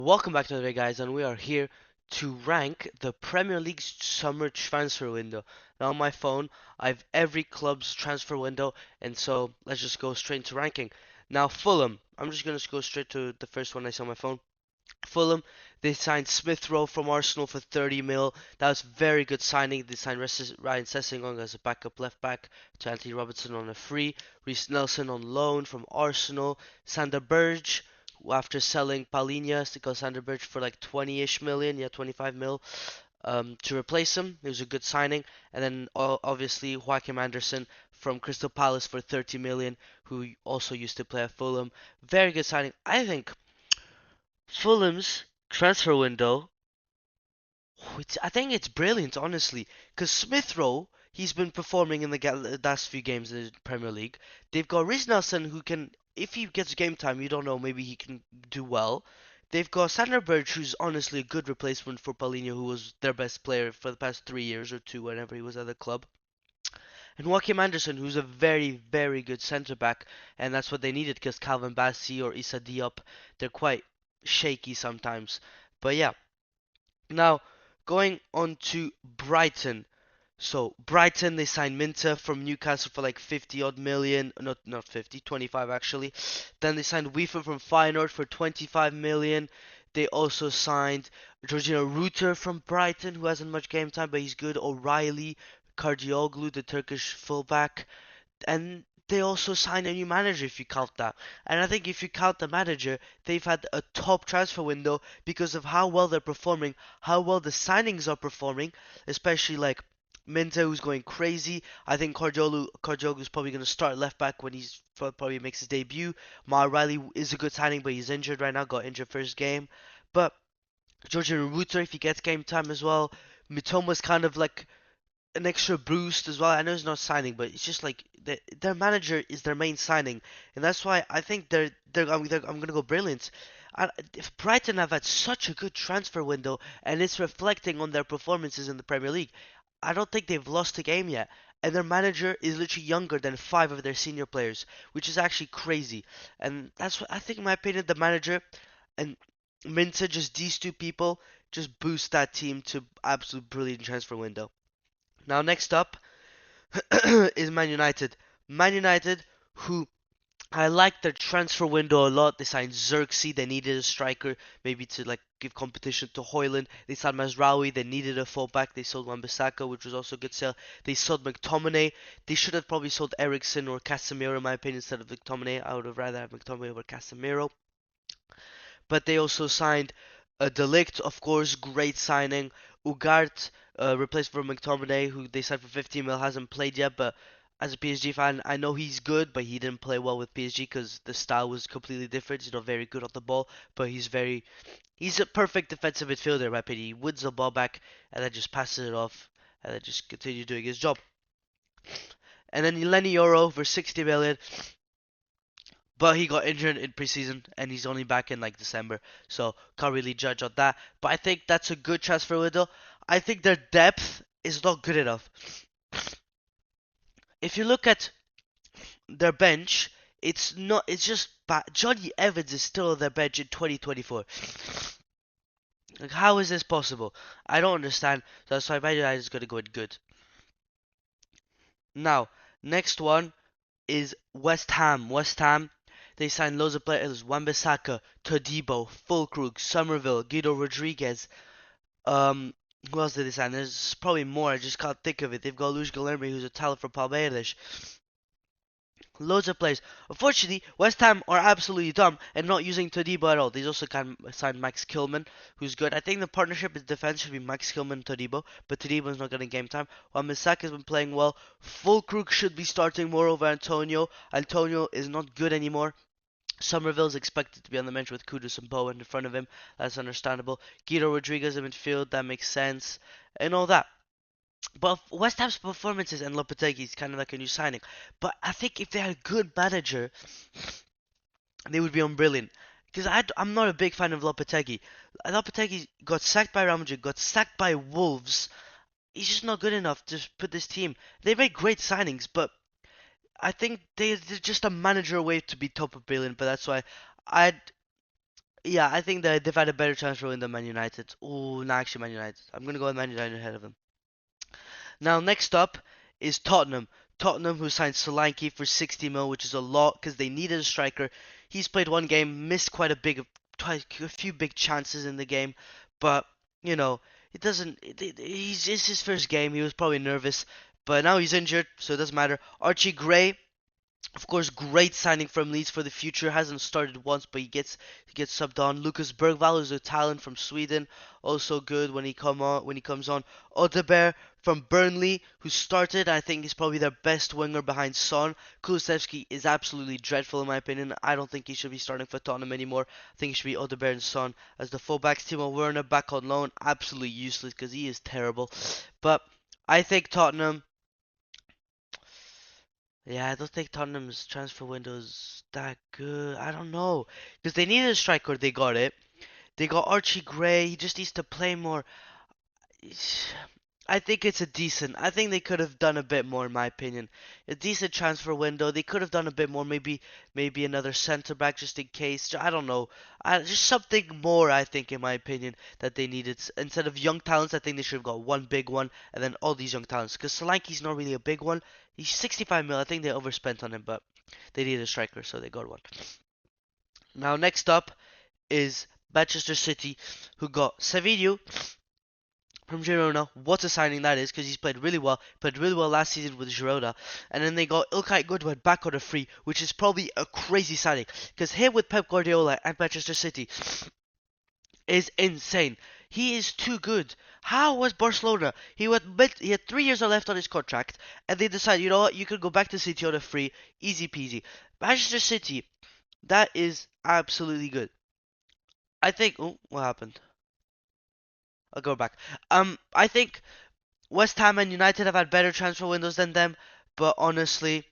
Welcome back to the video, guys, and we are here to rank the Premier League's summer transfer window. Now on my phone, I have every club's transfer window, and so let's just go straight into ranking. Now Fulham, I'm just gonna go straight to the first one I saw on my phone. Fulham, they signed Smith Rowe from Arsenal for 30 mil. That was very good signing. They signed Ryan Sessegnon as a backup left back to Anthony Robertson on a free. Reece Nelson on loan from Arsenal. Sander Berge, after selling Palhinha, they got Sander Berge for like 20-ish million, yeah, 25 mil, to replace him. It was a good signing. And then obviously Joachim Anderson from Crystal Palace for 30 million, who also used to play at Fulham. Very good signing. I think Fulham's transfer window, I think it's brilliant, honestly. Because Smith Rowe, he's been performing in the last few games in the Premier League. They've got Reece Nelson, who can, if he gets game time, you don't know, maybe he can do well. They've got Sander Berge, who's honestly a good replacement for Paulinho, who was their best player for the past 3 years or two, whenever he was at the club. And Joachim Anderson, who's a very, very good centre back, and that's what they needed because Calvin Bassey or Issa Diop, they're quite shaky sometimes. But yeah, now going on to Brighton. So Brighton, they signed Minter from Newcastle for like 50 odd million, not 50, 25 actually. Then they signed Wiefer from Feyenoord for 25 million. They also signed Georgina Rutter from Brighton, who hasn't much game time, but he's good. O'Reilly, Kardioglu, the Turkish fullback, and they also signed a new manager if you count that. And I think if you count the manager, they've had a top transfer window because of how well they're performing, how well the signings are performing, especially like Minta, who's going crazy. I think Kardioglu's probably going to start left back when he's probably makes his debut. Ma Riley is a good signing, but he's injured right now. Got injured first game, but Georgian Rutter, if he gets game time as well. Mitoma's kind of like an extra boost as well. I know he's not signing, but it's just like their manager is their main signing, and that's why I think I'm gonna go brilliant. If Brighton have had such a good transfer window, and it's reflecting on their performances in the Premier League, I don't think they've lost a game yet. And their manager is literally younger than five of their senior players, which is actually crazy. And that's what I think, in my opinion, the manager and Minta, just these two people, just boost that team to absolute brilliant transfer window. Now, next up is Man United. Man United, who I like their transfer window a lot. They signed Xerxes. They needed a striker, maybe to like give competition to Hoyland. They signed Mazraoui. They needed a fullback. They sold Wan-Bissaka, which was also a good sale. They sold McTominay. They should have probably sold Ericsson or Casemiro, in my opinion, instead of McTominay. I would have rather have McTominay over Casemiro. But they also signed a Delict, of course, great signing. Ugart, replaced for McTominay, who they signed for 15 mil, hasn't played yet, but as a PSG fan, I know he's good, but he didn't play well with PSG because the style was completely different. He's not very good on the ball, but he's a perfect defensive midfielder, in my opinion. He wins the ball back and then just passes it off and then just continue doing his job. And then Lenny Euro for 60 million. But he got injured in preseason and he's only back in like December, so can't really judge on that. But I think that's a good transfer window. I think their depth is not good enough. If you look at their bench, it's not. It's just bad. Johnny Evans is still on their bench in 2024. Like, how is this possible? I don't understand. That's why Man United is going to go in good. Now, next one is West Ham. West Ham, they signed loads of players: Wan-Bissaka, Todibo, Fulkrug, Somerville, Guido Rodriguez. Um, who else did they sign? There's probably more. I just can't think of it. They've got Luis Guilherme, who's a talent from Palmeiras. Loads of players. Unfortunately, West Ham are absolutely dumb and not using Todibo at all. They also signed Max Kilman, who's good. I think the partnership in defense should be Max Kilman and Todibo, but Todibo's not getting game time. While Misaka has been playing well, Fulkrug should be starting more over Antonio. Antonio is not good anymore. Somerville is expected to be on the bench with Kudus and Bowen in front of him. That's understandable. Guido Rodriguez in midfield, that makes sense. And all that. But West Ham's performances and Lopetegui is kind of like a new signing. But I think if they had a good manager, they would be on brilliant. Because I'm not a big fan of Lopetegui. Lopetegui got sacked by Real Madrid, got sacked by Wolves. He's just not good enough to put this team. They made great signings, but I think they're just a manager away to be top of brilliant. But that's why I'd Yeah, I think that they've had a better transfer window than Man United. Ooh, no, actually Man United. I'm gonna go with Man United ahead of them. Now, next up is Tottenham. Tottenham, who signed Solanke for 60 mil, which is a lot because they needed a striker. He's played one game, missed a few big chances in the game, but you know, it doesn't. It's his first game. He was probably nervous, but now he's injured, so it doesn't matter. Archie Gray, of course, great signing from Leeds for the future. Hasn't started once, but he gets subbed on. Lucas Bergvall is a talent from Sweden, also good when he comes on. Odegaard from Burnley, who started, I think is probably their best winger behind Son. Kulusevski is absolutely dreadful in my opinion. I don't think he should be starting for Tottenham anymore. I think it should be Odegaard and Son as the fullbacks. Timo Werner back on loan, absolutely useless because he is terrible. But I think Tottenham. Yeah, I don't think Tottenham's transfer window is that good. I don't know. Because they needed a striker, they got it. They got Archie Gray, he just needs to play more. I think it's a decent. I think they could have done a bit more, in my opinion. A decent transfer window. They could have done a bit more. Maybe another centre back just in case. I don't know. Just something more. I think, in my opinion, that they needed instead of young talents. I think they should have got one big one and then all these young talents. Because Solanke's not really a big one. He's 65 mil. I think they overspent on him, but they needed a striker, so they got one. Now next up is Manchester City, who got Savinho from Girona. What a signing that is, because he's played really well. Played really well last season with Girona. And then they got Ilkay Gundogan back on a free, which is probably a crazy signing. Because here with Pep Guardiola at Manchester City is insane. He is too good. How was Barcelona? He had 3 years left on his contract, and they decided, you know what, you could go back to City on a free, easy peasy. Manchester City, that is absolutely good. I think. Oh, what happened? I'll go back. I think West Ham and United have had better transfer windows than them, but honestly,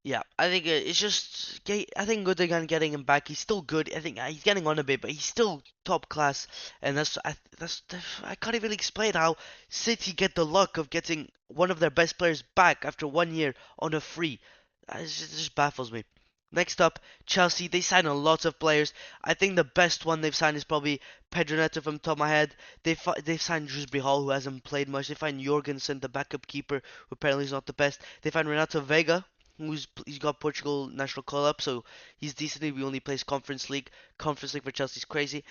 yeah, I think it's just. I think Gundogan getting him back. He's still good. I think he's getting on a bit, but he's still top class. And I can't even explain how City get the luck of getting one of their best players back after 1 year on a free. It just baffles me. Next up, Chelsea. They sign a lot of players. I think the best one they've signed is probably Pedro Neto from top of my head. They've signed Drewsbury Hall, who hasn't played much. They find Jorgensen, the backup keeper, who apparently is not the best. They find Renato Vega, he's got Portugal national call up, so he's decently. We only plays Conference League. Conference League for Chelsea's crazy.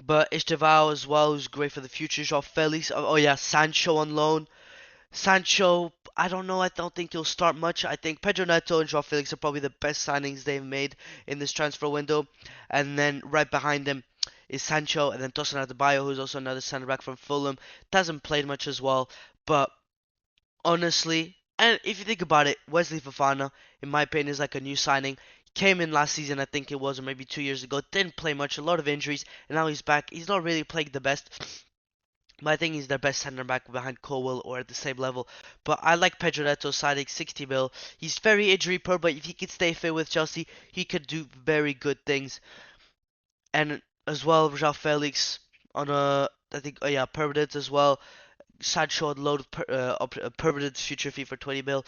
But Estevao as well, who's great for the future. João Felix. Oh yeah, Sancho on loan. Sancho, I don't know. I don't think he'll start much. I think Pedro Neto and João Felix are probably the best signings they've made in this transfer window. And then right behind them is Sancho, and then Tosin Adebayo, who's also another centre back from Fulham. Hasn't played much as well, but honestly, and if you think about it, Wesley Fofana, in my opinion, is like a new signing. Came in last season, I think it was, or maybe 2 years ago. Didn't play much, a lot of injuries, and now he's back. He's not really playing the best, but I think he's their best centre back behind Colwill or at the same level. But I like Pedro Neto signing 60 mil. He's very injury prone, but if he could stay fit with Chelsea, he could do very good things. And as well, João Felix on I think, oh yeah, permanent as well. Sancho on loan, a permanent future fee for 20 mil.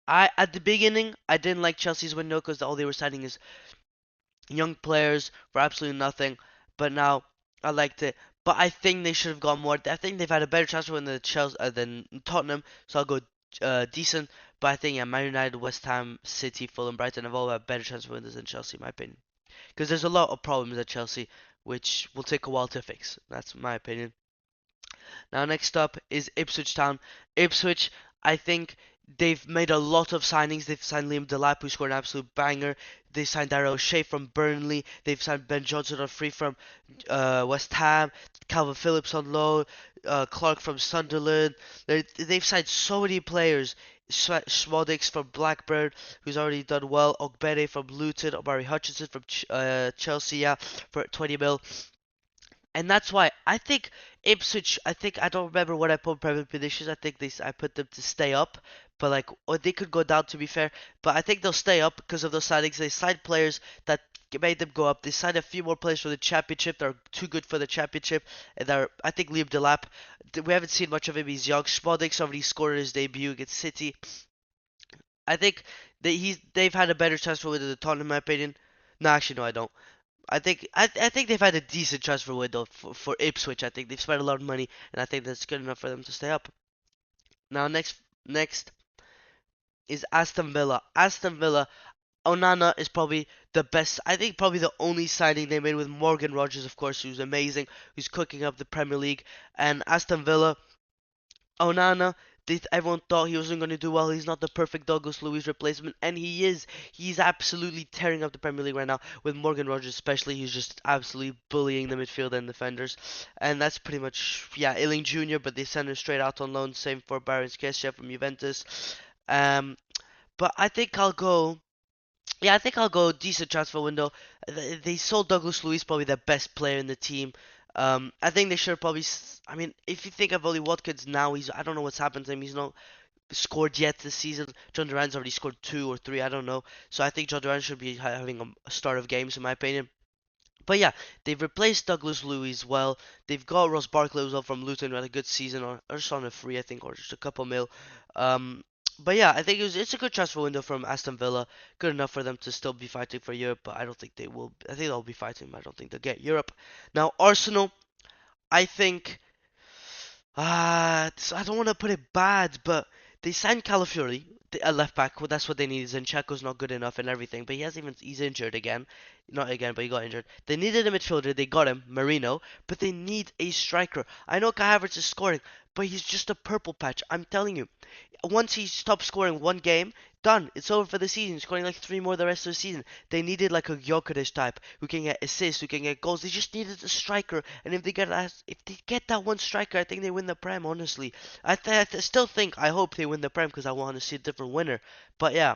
At the beginning, I didn't like Chelsea's window because all they were signing is young players for absolutely nothing. But now I liked it. But I think they should have gone more. I think they've had a better transfer window than than Tottenham. So I'll go decent. But I think yeah, Man United, West Ham, City, Fulham, Brighton have all had better transfer windows than Chelsea, in my opinion. Because there's a lot of problems at Chelsea, which will take a while to fix. That's my opinion. Now, next up is Ipswich Town. Ipswich, I think they've made a lot of signings. They've signed Liam Delap, who scored an absolute banger. They signed Darrell O'Shea from Burnley. They've signed Ben Johnson on free from West Ham. Calvin Phillips on loan. Clark from Sunderland. They've signed so many players. Schmodix from Blackburn, who's already done well. Ogbene from Luton. Omari Hutchinson from Chelsea, yeah, for 20 mil. And that's why I think Ipswich. I think I don't remember what I put Premier predictions. I think I put them to stay up, but like or they could go down to be fair. But I think they'll stay up because of those signings. They signed players that made them go up. They signed a few more players for the championship that are too good for the championship. And I think Liam Delap. We haven't seen much of him. He's young. Smodix already scored his debut against City. I think they've had a better transfer with the Tottenham, in my opinion. No, actually, no, I don't. I think they've had a decent transfer window for Ipswich. I think they've spent a lot of money, and I think that's good enough for them to stay up. Now next is Aston Villa. Aston Villa. Onana is probably the best. I think probably the only signing they made with Morgan Rogers, of course, who's amazing, who's cooking up the Premier League, and Aston Villa. Onana, everyone thought he wasn't going to do well. He's not the perfect Douglas Luiz replacement, and he is. He's absolutely tearing up the Premier League right now with Morgan Rogers, especially. He's just absolutely bullying the midfield and defenders, and that's pretty much Illing Jr. But they sent him straight out on loan. Same for Baron Kessie from Juventus. Um, but I think I'll go. Yeah, I think I'll go decent transfer window. They sold Douglas Luiz, probably the best player in the team. I think they should probably. I mean, if you think of Ollie Watkins now, I don't know what's happened to him. He's not scored yet this season. John Duran's already scored 2 or 3, I don't know. So I think John Duran should be having a start of games, in my opinion. But yeah, they've replaced Douglas Luiz well. They've got Ross Barkley as well from Luton, who had a good season, or just on a free, I think, or just a couple mil. Um, but yeah, I think it's a good transfer window from Aston Villa. Good enough for them to still be fighting for Europe, but I don't think they will. I think they'll be fighting, but I don't think they'll get Europe. Now, Arsenal, I think I don't want to put it bad, but they signed Calafiori, a left back. Well, that's what they need. Zinchenko's not good enough and everything, but he's injured again. Not again, but he got injured. They needed a midfielder. They got him, Marino, but they need a striker. I know Kai Havertz is scoring, but he's just a purple patch. I'm telling you, once he stops scoring one game, done. It's over for the season. Scoring like 3 more the rest of the season. They needed like a Gyökeres type who can get assists, who can get goals. They just needed a striker, and if they get that one striker, I think they win the Prem. Honestly, still think I hope they win the Prem because I want to see a different winner. But yeah,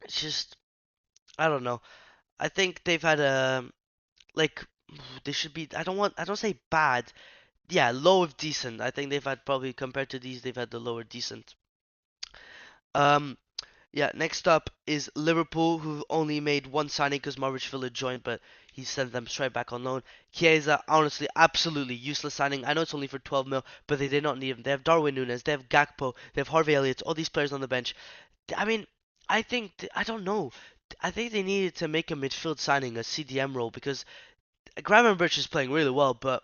it's just I don't know. I think they've had a like they should be. I don't say bad. Yeah, low of decent. I think they've had probably compared to these, they've had the lower decent. Um, Yeah, next up is Liverpool, who only made one signing because Mauricio joined, but he sent them straight back on loan. Chiesa, honestly, absolutely useless signing. I know it's only for 12 mil, but they did not need him. They have Darwin Nunes, they have Gakpo, they have Harvey Elliott, all these players on the bench. I mean, I don't know. I think they needed to make a midfield signing, a CDM role, because Gravenberch is playing really well, but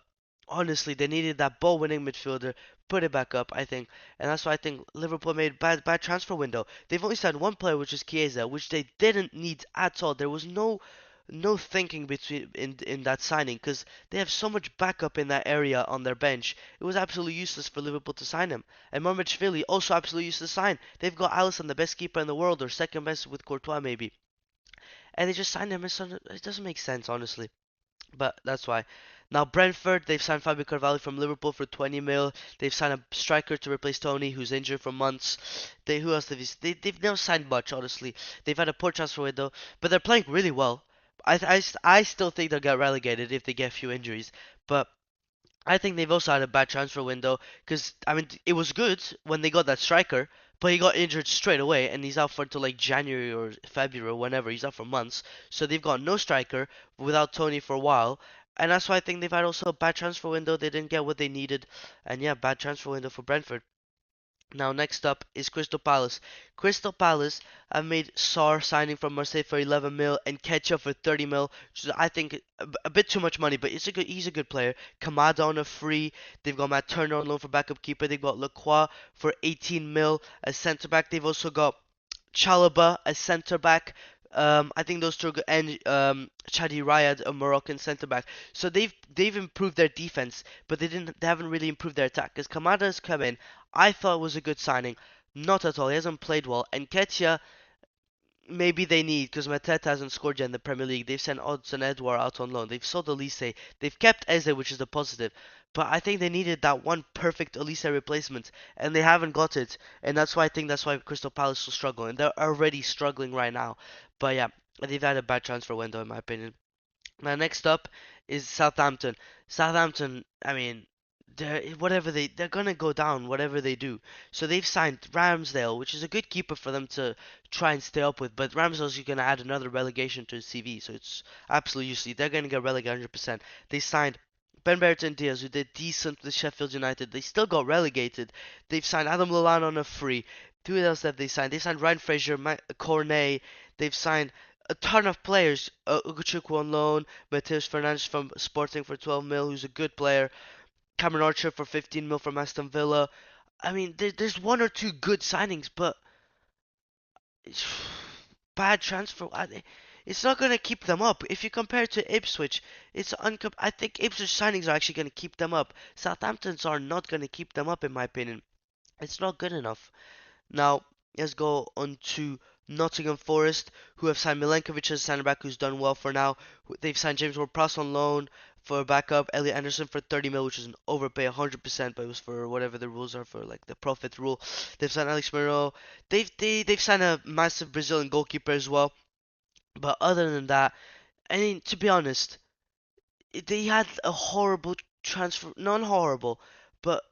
honestly, they needed that ball-winning midfielder. Put it back up, I think, and that's why I think Liverpool made bad transfer window. They've only signed one player, which is Chiesa, which they didn't need at all. There was no thinking between in that signing because they have so much backup in that area on their bench. It was absolutely useless for Liverpool to sign him. And Marmachvili also absolutely useless to sign. They've got Alisson, the best keeper in the world, or second best with Courtois maybe, and they just signed him. It doesn't make sense, honestly. But that's why. Now Brentford, they've signed Fabio Carvalho from Liverpool for 20 mil. They've signed a striker to replace Tony, who's injured for months. Who else they've never signed much, honestly. They've had a poor transfer window, but they're playing really well. I still think they'll get relegated if they get a few injuries, but I think they've also had a bad transfer window because I mean it was good when they got that striker, but he got injured straight away and he's out for until like January or February or whenever. He's out for months, so they've got no striker without Tony for a while, and that's why I think they've had also a bad transfer window. They didn't get what they needed, and yeah, bad transfer window for Brentford. Now, next up is Crystal Palace. Crystal Palace have made Sar signing from Marseille for 11 mil and Ketchup for 30 mil, which is, I think, a bit too much money, but he's a good player. Kamada on a free. They've got Matt Turner on loan for backup keeper. They've got Lacroix for 18 mil as centre back. They've also got Chalaba as centre back. I think those two are good, and Chadi Rayad, a Moroccan centre back. So they've improved their defense, but they haven't really improved their attack. Because Kamada has come in, I thought it was a good signing, not at all. He hasn't played well, and Ketia maybe they need because Mateta hasn't scored yet in the Premier League. They've sent Odson Edouard out on loan. They've sold Elise. They've kept Eze, which is a positive. But I think they needed that one perfect Elise replacement, and they haven't got it. And that's why Crystal Palace will struggle, and they're already struggling right now. But yeah, they've had a bad transfer window in my opinion. Now next up is Southampton. Southampton, I mean, they're gonna go down whatever they do. So they've signed Ramsdale, which is a good keeper for them to try and stay up with. But Ramsdale's gonna add another relegation to his CV, so it's absolutely useless. They're gonna get relegated 100%. They signed Ben Brereton Diaz, who did decent with Sheffield United. They still got relegated. They've signed Adam Lallana on a free. Who else have they signed? They signed Ryan Fraser, Cornet. They've signed a ton of players. Ugochukwu on loan, Mateus Fernandes from Sporting for 12 mil, who's a good player. Cameron Archer for 15 mil from Aston Villa. I mean, there's one or two good signings, but bad transfer. It's not going to keep them up. If you compare it to Ipswich, I think Ipswich signings are actually going to keep them up. Southampton's are not going to keep them up, in my opinion. It's not good enough. Now, let's go on to Nottingham Forest, who have signed Milenkovic as centre back, who's done well for now. They've signed James Ward-Prowse on loan for backup, Elliot Anderson for 30 mil, which is an overpay 100%, but it was for whatever the rules are for like the profit rule. They've signed Alex Miro. They've signed a massive Brazilian goalkeeper as well. But other than that, I mean, to be honest, they had a horrible transfer, non horrible, but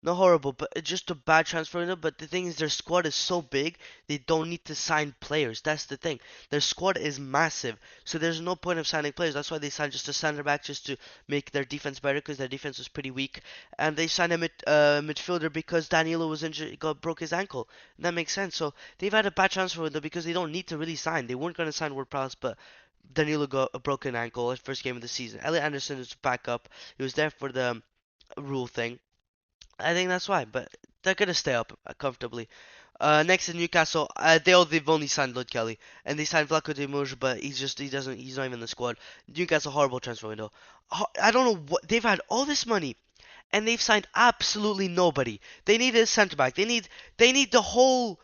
not horrible, but it's just a bad transfer window. But the thing is, their squad is so big, they don't need to sign players. That's the thing. Their squad is massive, so there's no point of signing players. That's why they signed just a center back just to make their defense better, because their defense was pretty weak. And they signed a midfielder because Danilo was injured, he broke his ankle. And that makes sense. So they've had a bad transfer window because they don't need to really sign. They weren't going to sign Ward-Prowse, but Danilo got a broken ankle at first game of the season. Elliot Anderson is backup. He was there for the rule thing. I think that's why, but they're gonna stay up comfortably. Next in Newcastle, they've only signed Lloyd Kelly, and they signed Vlaco de Moura, but he's not even in the squad. Newcastle horrible transfer window. I don't know what they've had all this money, and they've signed absolutely nobody. They need a centre back. They need the whole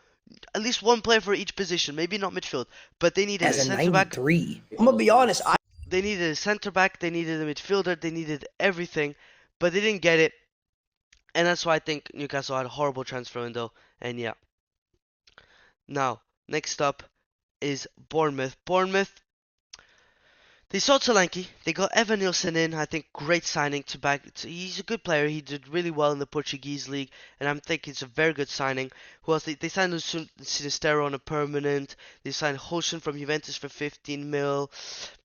at least one player for each position. Maybe not midfield, but they needed a centre back. 93. I'm gonna be honest. They needed a centre back. They needed a midfielder. They needed everything, but they didn't get it. And that's why I think Newcastle had a horrible transfer window. And yeah. Now, next up is Bournemouth. Bournemouth, they sold Solanke. They got Evan Nilsson in. I think great signing to back. He's a good player. He did really well in the Portuguese league. And I'm thinking it's a very good signing. Who else? They signed Sinistero on a permanent. They signed Holston from Juventus for 15 mil.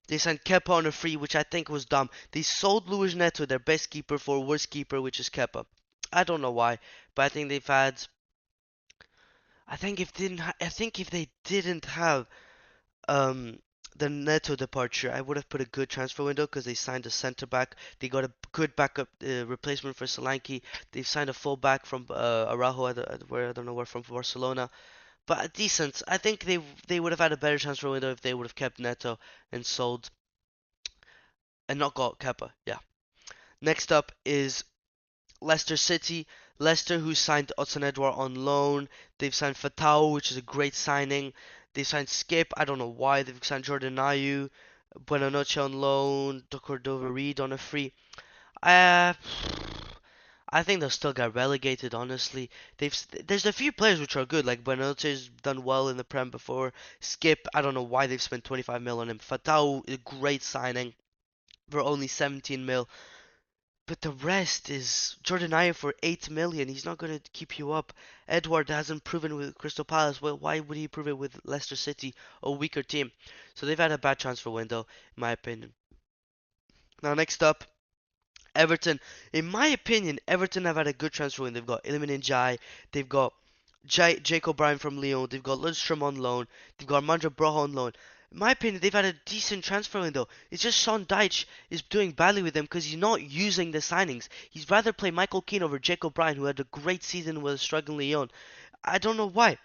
They signed Kepa on a free, which I think was dumb. They sold Luis Neto, their best keeper, for a worse keeper, which is Kepa. I don't know why, but I think they've had. I think if they didn't have the Neto departure, I would have put a good transfer window because they signed a centre back. They got a good backup replacement for Solanke. They've signed a full back from Araujo, where I don't know where, from Barcelona. But decent. I think they would have had a better transfer window if they would have kept Neto and sold and not got Kepa. Yeah. Next up is Leicester City. Leicester, who signed Odsonne Edouard on loan. They've signed Fatau, which is a great signing. They signed Skip. I don't know why. They've signed Jordan Ayew. Buonanotte on loan. Cordova Reed on a free. I think they'll still get relegated, honestly. There's a few players which are good, like Buonanotte's done well in the Prem before. Skip, I don't know why they've spent 25 mil on him. Fatau, a great signing for only 17 mil. But the rest is Jordan Ayew for 8 million. He's not going to keep you up. Edouard hasn't proven with Crystal Palace. Well, why would he prove it with Leicester City, a weaker team? So they've had a bad transfer window, in my opinion. Now, next up, Everton. In my opinion, Everton have had a good transfer window. They've got Iliman Ndiaye. They've got Jake O'Brien from Lyon. They've got Lundstrom on loan. They've got Armando Broja on loan. In my opinion, they've had a decent transfer window. It's just Sean Dyche is doing badly with them because he's not using the signings. He's rather play Michael Keane over Jake O'Brien, who had a great season with a struggling Lyon. I don't know why.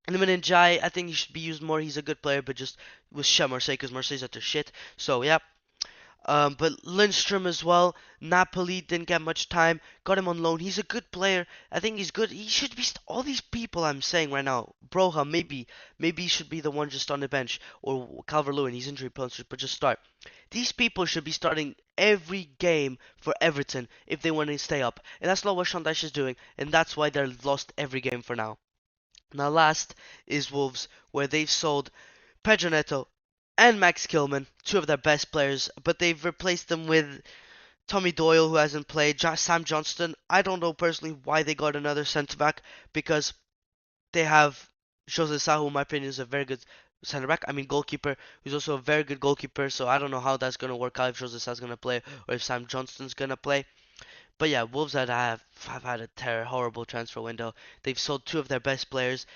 Iliman Ndiaye, I think he should be used more. He's a good player, but just with Marseille, because Marseille's at their shit. So, yeah. But Lindstrom as well. Napoli didn't get much time. Got him on loan. He's a good player. I think he's good. He should be all these people I'm saying right now. Broja, maybe he should be the one just on the bench, or Calvert-Lewin. He's injury prone, but just start. These people should be starting every game for Everton if they want to stay up, and that's not what Sean Dyche is doing, and that's why they're lost every game for now. Now, last is Wolves, where they've sold Pedro Neto and Max Kilman, two of their best players, but they've replaced them with Tommy Doyle, who hasn't played, Sam Johnston. I don't know personally why they got another centre back, because they have Jose Sa, who in my opinion is a very good centre back. I mean goalkeeper, who's also a very good goalkeeper. So I don't know how that's gonna work out, if Jose Sa's gonna play or if Sam Johnston's gonna play. But yeah, Wolves have had a horrible transfer window. They've sold two of their best players.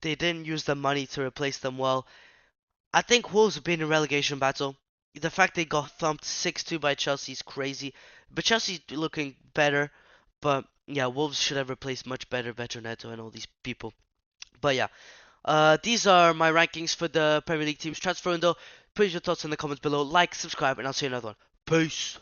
They didn't use the money to replace them well. I think Wolves have been in relegation battle. The fact they got thumped 6-2 by Chelsea is crazy. But Chelsea looking better. But yeah, Wolves should have replaced much better Neto and all these people. But yeah, these are my rankings for the Premier League teams transfer window. Put your thoughts in the comments below. Like, subscribe, and I'll see you in another one. Peace.